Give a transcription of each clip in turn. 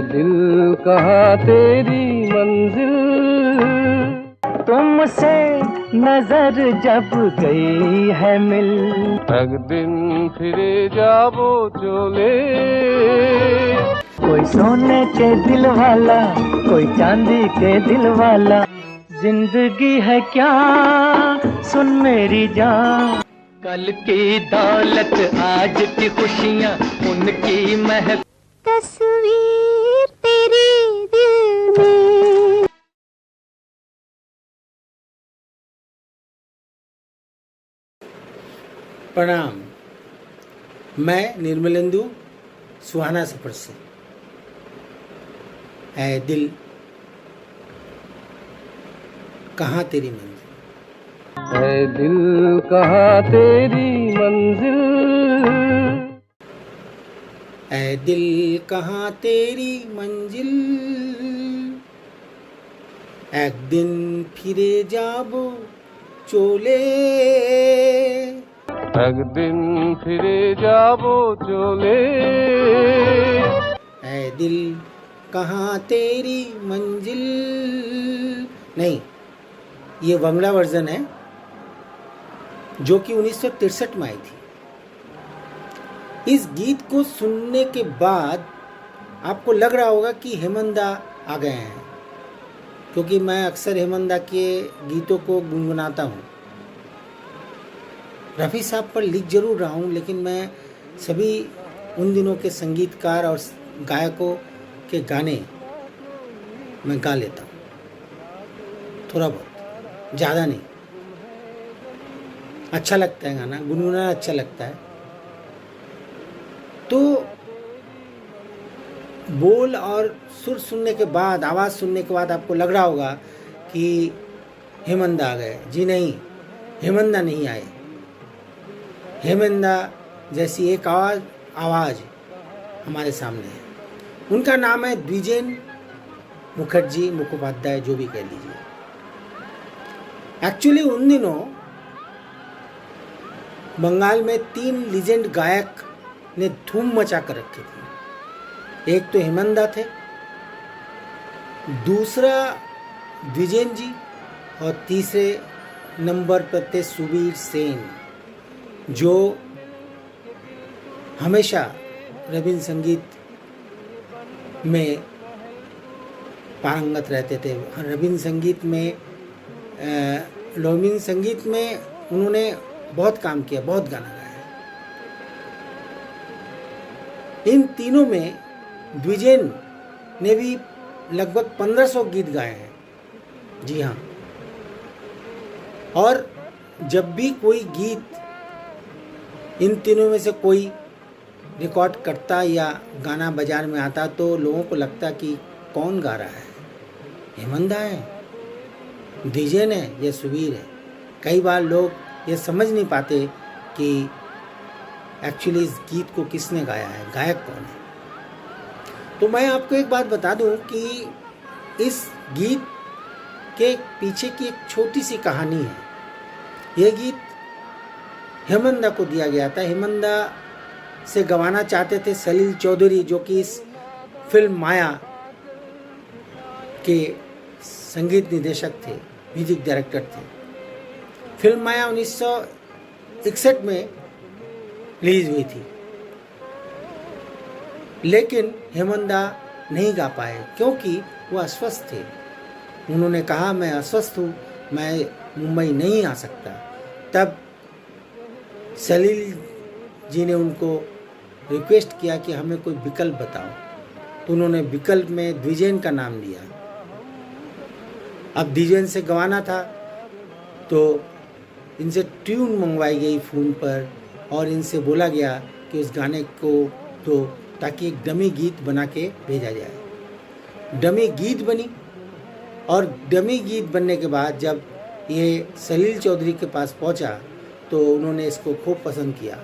दिल कहाँ तेरी मंजिल, तुमसे नजर जब गई है मिल, एक दिन फिरे जाबो चले। कोई सोने के दिल वाला, कोई चांदी के दिल वाला, जिंदगी है क्या सुन मेरी जान, कल की दौलत आज की खुशियाँ उनकी महक, तस्वीर तेरे दिल में। प्रणाम। मैं निर्मलेंदु सुहाना सफर से। ऐ दिल कहाँ तेरी मंजिल, ऐ दिल कहाँ तेरी मंजिल, ऐ दिल कहाँ तेरी मंजिल, एक दिन फिरे जाबो चोले, एक दिन फिरे जाबो चले। ऐ दिल कहाँ तेरी मंजिल। नहीं, ये बंगला वर्जन है जो कि 1963 में आई थी। इस गीत को सुनने के बाद आपको लग रहा होगा कि हेमंदा आ गए हैं, क्योंकि मैं अक्सर हेमंदा के गीतों को गुनगुनाता हूँ। रफ़ी साहब पर लिख जरूर रहा हूँ, लेकिन मैं सभी उन दिनों के संगीतकार और गायकों के गाने मैं गा लेता हूँ, थोड़ा बहुत, ज़्यादा नहीं। अच्छा लगता है गाना, गुनगुनाना अच्छा लगता है। तो बोल और सुर सुनने के बाद, आवाज़ सुनने के बाद आपको लग रहा होगा कि हेमंदा आ गए। जी नहीं, हेमंदा नहीं आए। हेमंदा जैसी एक आवाज़ हमारे सामने है। उनका नाम है द्विजेन मुखर्जी मुखोपाध्याय, जो भी कह लीजिए। एक्चुअली उन दिनों बंगाल में 3 लीजेंड गायक ने धूम मचा कर रखी थी। एक तो हेमंदा थे, दूसरा द्विजेन जी, और तीसरे नंबर पर थे सुबीर सेन, जो हमेशा रबीन्द्र संगीत में पारंगत रहते थे। रबीन्द्र संगीत में उन्होंने बहुत काम किया, बहुत गाना गाया। इन तीनों में द्विजेन ने भी लगभग 1500 गीत गाए हैं। जी हाँ। और जब भी कोई गीत इन तीनों में से कोई रिकॉर्ड करता या गाना बाजार में आता तो लोगों को लगता कि कौन गा रहा है, हेमंदा है, द्विजेन है या सुबीर है। कई बार लोग ये समझ नहीं पाते कि एक्चुअली इस गीत को किसने गाया है, गायक कौन है। तो मैं आपको एक बात बता दूं कि इस गीत के पीछे की एक छोटी सी कहानी है। यह गीत हेमंदा को दिया गया था। हेमंदा से गवाना चाहते थे सलील चौधरी, जो कि इस फिल्म माया के संगीत निदेशक थे, म्यूजिक डायरेक्टर थे। फिल्म माया 1961 में रिलीज हुई थी, लेकिन हेमंदा नहीं गा पाए क्योंकि वो अस्वस्थ थे। उन्होंने कहा, मैं अस्वस्थ हूँ, मैं मुंबई नहीं आ सकता। तब सलील जी ने उनको रिक्वेस्ट किया कि हमें कोई विकल्प बताओ, तो उन्होंने विकल्प में द्विजेन का नाम लिया। अब द्विजेन से गवाना था तो इनसे ट्यून मंगवाई गई फ़ोन पर और इनसे बोला गया कि उस गाने को तो ताकि एक डमी गीत बना के भेजा जाए। डमी गीत बनी, और डमी गीत बनने के बाद जब ये सलील चौधरी के पास पहुंचा तो उन्होंने इसको खूब पसंद किया।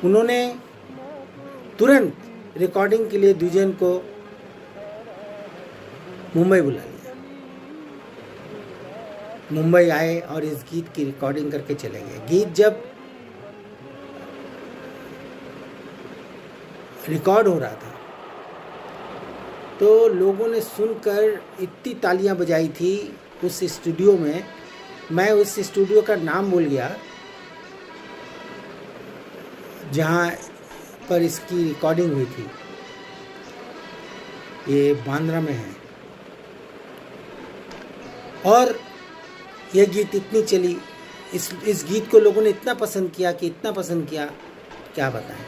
उन्होंने तुरंत रिकॉर्डिंग के लिए द्विजेन को मुंबई बुला लिया। मुंबई आए और इस गीत की रिकॉर्डिंग करके चले गए। गीत जब रिकॉर्ड हो रहा था तो लोगों ने सुनकर इतनी तालियां बजाई थी उस स्टूडियो में। मैं उस स्टूडियो का नाम भूल गया जहाँ पर इसकी रिकॉर्डिंग हुई थी, ये बांद्रा में है। और यह गीत इतनी चली, इस गीत को लोगों ने इतना पसंद किया कि इतना पसंद किया, क्या बताएं।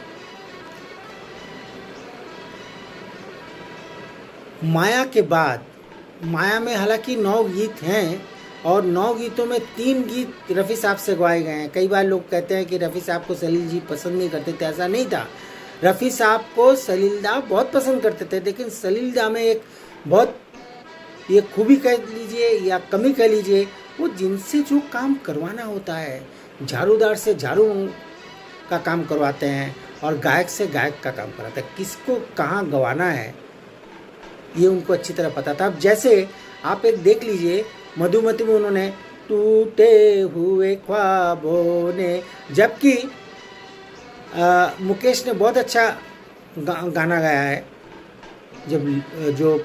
माया के बाद, माया में हालांकि 9 गीत हैं और 9 गीतों में 3 गीत रफ़ी साहब से गवाए गए हैं। कई बार लोग कहते हैं कि रफ़ी साहब को सलील जी पसंद नहीं करते थे, ऐसा नहीं था। रफ़ी साहब को सलील दा बहुत पसंद करते थे, लेकिन सलील दा में एक बहुत, ये खूबी कह लीजिए या कमी कह लीजिए, वो जिनसे जो काम करवाना होता है, झाड़ूदार से झाड़ू का काम करवाते हैं और गायक से गायक का काम कराते हैं। किसको कहाँ गवाना है ये उनको अच्छी तरह पता था। अब जैसे आप एक देख लीजिए, मधुमती में उन्होंने टूटे हुए ख्वाबों ने, जबकि मुकेश ने बहुत अच्छा गाना गाया है जब जो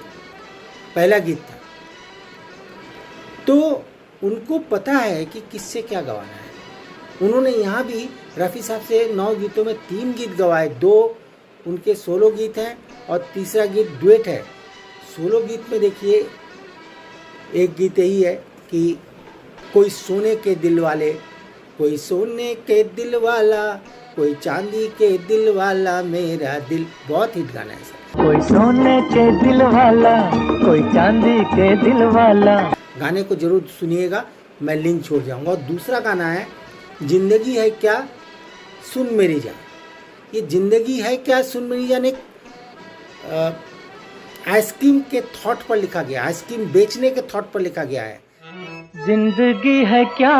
पहला गीत था, तो उनको पता है कि किससे क्या गवाना है। उन्होंने यहाँ भी रफ़ी साहब से 9 गीतों में 3 गीत गवाए, 2 उनके सोलो गीत हैं और तीसरा गीत डुएट है। सोलो गीत में देखिए एक गीत यही है कि कोई सोने के दिल वाले, कोई सोने के दिल वाला, कोई चांदी के दिल वाला मेरा दिल, बहुत हिट गाना है सर। कोई सोने के दिल वाला, कोई चांदी के दिल वाला। गाने को जरूर सुनिएगा, मैं लिंक छोड़ जाऊंगा। और दूसरा गाना है जिंदगी है क्या सुन मेरी जान। ये जिंदगी है क्या सुन मेरी जान एक आइसक्रीम के थॉट पर लिखा गया, आइसक्रीम बेचने के थॉट पर लिखा गया है। जिंदगी है क्या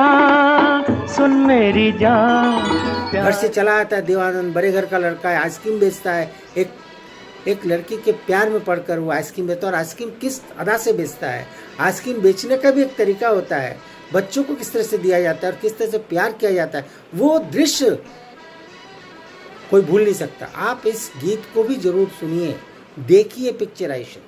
सुन मेरी जान। घर से चला आता है देवानंद, बड़े घर का लड़का है, आइसक्रीम बेचता है। एक लड़की के प्यार में पड़कर वो आइसक्रीम बेचता है। और आइसक्रीम किस अदा से बेचता है, आइसक्रीम बेचने का भी एक तरीका होता है, बच्चों को किस तरह से दिया जाता है और किस तरह से प्यार किया जाता है, वो दृश्य कोई भूल नहीं सकता। आप इस गीत को भी जरूर सुनिए, देखिए पिक्चराइजेशन।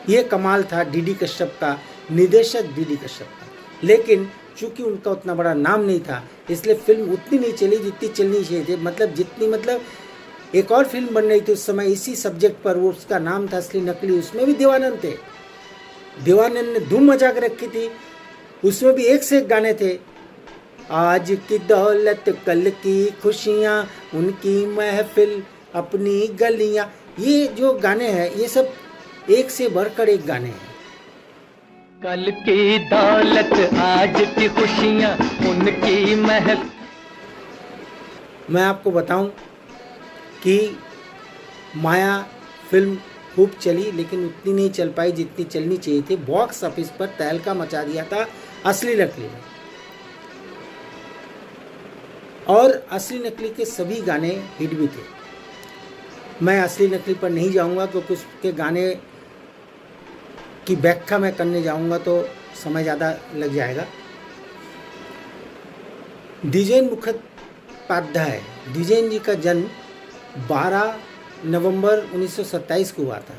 ये कमाल था डीडी कश्यप का, निर्देशक डीडी कश्यप का। लेकिन चूंकि उनका उतना बड़ा नाम नहीं था, इसलिए फिल्म उतनी नहीं चली जितनी चलनी चाहिए थी। मतलब एक और फिल्म बन रही थी उस समय इसी सब्जेक्ट पर, वो उसका नाम था असली नकली। उसमें भी देवानंद थे, देवानंद ने धूम मचा के रखी थी। उसमें भी एक से एक गाने थे, आज की दौलत कल की खुशियाँ, उनकी महफिल अपनी गलियाँ। ये जो गाने हैं ये सब एक से बढ़कर एक गाने हैं। कल की दौलत आज की खुशियाँ, उनकी महफिल। मैं आपको बताऊं कि माया फिल्म खूब चली, लेकिन उतनी नहीं चल पाई जितनी चलनी चाहिए थी। बॉक्स ऑफिस पर तहलका मचा दिया था असली नकली ने। और असली नकली के सभी गाने हिट भी थे। मैं असली नकली पर नहीं जाऊंगा क्योंकि उसके गाने की व्याख्या मैं करने जाऊंगा तो समय ज़्यादा लग जाएगा। द्विजेन मुखोपाध्याय, द्विजेन जी का जन्म 12 नवंबर 1927 को हुआ था।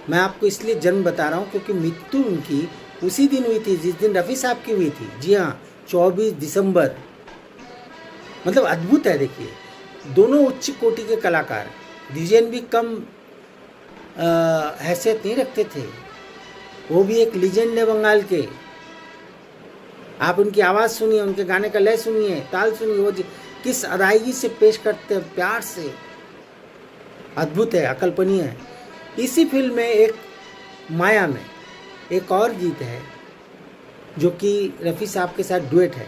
मैं आपको इसलिए जन्म बता रहा हूँ क्योंकि मृत्यु उनकी उसी दिन हुई थी जिस दिन रफ़ी साहब की हुई थी। जी हाँ, 24 दिसंबर। मतलब अद्भुत है। देखिए, दोनों उच्च कोटि के कलाकार। द्विजेन भी कम हैसियत नहीं रखते थे, वो भी एक लीजेंड है बंगाल के। आप उनकी आवाज़ सुनिए, उनके गाने का लय सुनिए, ताल सुनिए, वो किस अदायगी से पेश करते हैं, प्यार से। अद्भुत है, अकल्पनीय है। इसी फिल्म में एक माया में एक और गीत है जो कि रफ़ी साहब के साथ डुएट है,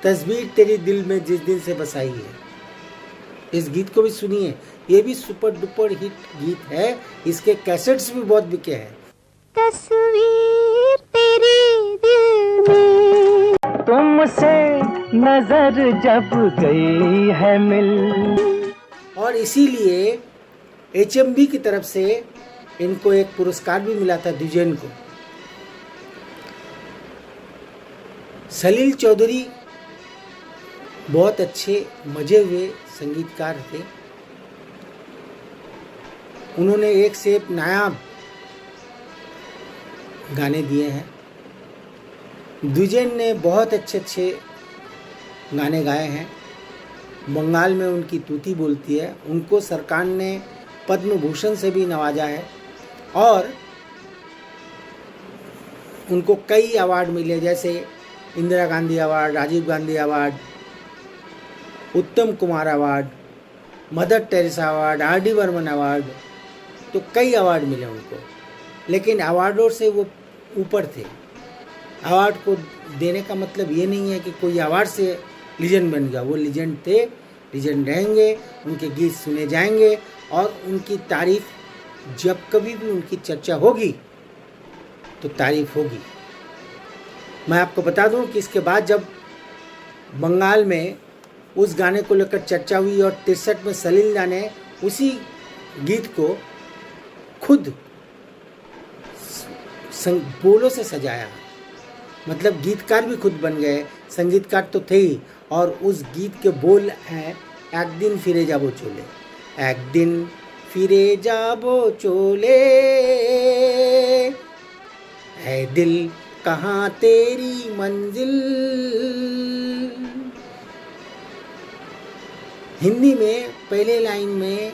तस्वीर तेरी दिल में जिस दिन से बसाई है। इस गीत को भी सुनिए, ये भी सुपर डुपर हिट गीत है। इसके कैसेट्स भी बहुत बिके हैं। तस्वीर तेरे दिल में, तुमसे नजर जब गई है मिल। और इसीलिए HMV की तरफ से इनको एक पुरस्कार भी मिला था द्विजेन को। सलील चौधरी बहुत अच्छे मजे हुए संगीतकार थे। उन्होंने एक से एक नायाब गाने दिए हैं। द्विजेन ने बहुत अच्छे अच्छे गाने गाए हैं। बंगाल में उनकी तूती बोलती है। उनको सरकार ने पद्म भूषण से भी नवाजा है और उनको कई अवार्ड मिले, जैसे Indira Gandhi award, Rajiv Gandhi award, Uttam Kumar award, Mother Teresa award, R D. Burman award, तो कई अवार्ड मिले उनको। लेकिन अवार्डों से वो ऊपर थे। अवार्ड को देने का मतलब ये नहीं है कि कोई अवार्ड से लीजेंड बन गया। वो लीजेंड थे, लीजेंड रहेंगे, उनके गीत सुने जाएंगे और उनकी तारीफ जब कभी भी उनकी चर्चा होगी तो तारीफ होगी। मैं आपको बता दूं कि इसके बाद जब बंगाल में उस गाने को लेकर चर्चा हुई और 63 में सलीला ने उसी गीत को खुद बोलों से सजाया, मतलब गीतकार भी खुद बन गए, संगीतकार तो थे ही। और उस गीत के बोल हैं, एक दिन फिरे जाबो चोले, एक दिन फिरे जाबो चोले, है दिल कहाँ तेरी मंजिल। हिंदी में पहले लाइन में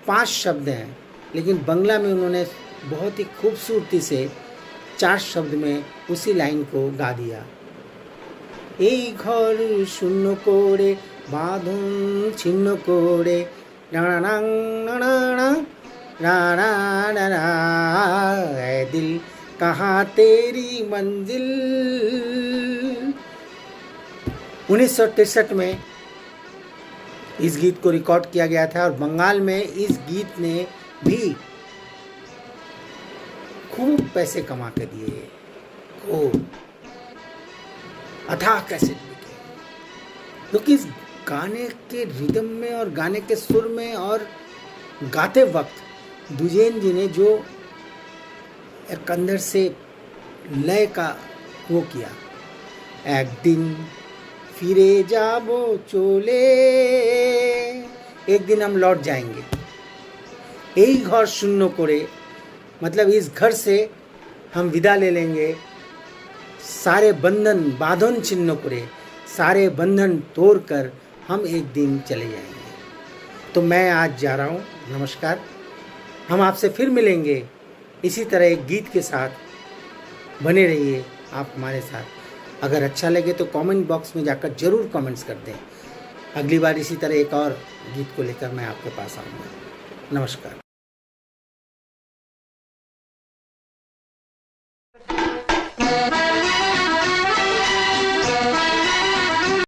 5 शब्द हैं, लेकिन बंगला में उन्होंने बहुत ही खूबसूरती से 4 शब्द में उसी लाइन को गा दिया। এই ঘর শূন্য করে বাঁধন ছিন্ন করে রানাং রানা রানা রানা ऐ दिल कहाँ तेरी मंजिल। 1963 में इस गीत को रिकॉर्ड किया गया था और बंगाल में इस गीत ने भी खूब पैसे कमा के दिए, खूब अथाह कैसे बिके, क्योंकि इस गाने के रिदम में और गाने के सुर में और गाते वक्त द्विजेन जी ने जो एक अंदर से लय का वो किया, एक दिन फिरे जाबो चोले, एक दिन हम लौट जाएंगे, यही घर शून्य करे, मतलब इस घर से हम विदा ले लेंगे, सारे बंधन बांधन छिन्न करे, सारे बंधन तोड़कर हम एक दिन चले जाएंगे। तो मैं आज जा रहा हूँ, नमस्कार। हम आपसे फिर मिलेंगे इसी तरह एक गीत के साथ। बने रहिए आप हमारे साथ। अगर अच्छा लगे तो कमेंट बॉक्स में जाकर ज़रूर कमेंट्स कर दें। अगली बार इसी तरह एक और गीत को लेकर मैं आपके पास आऊँगा। नमस्कार।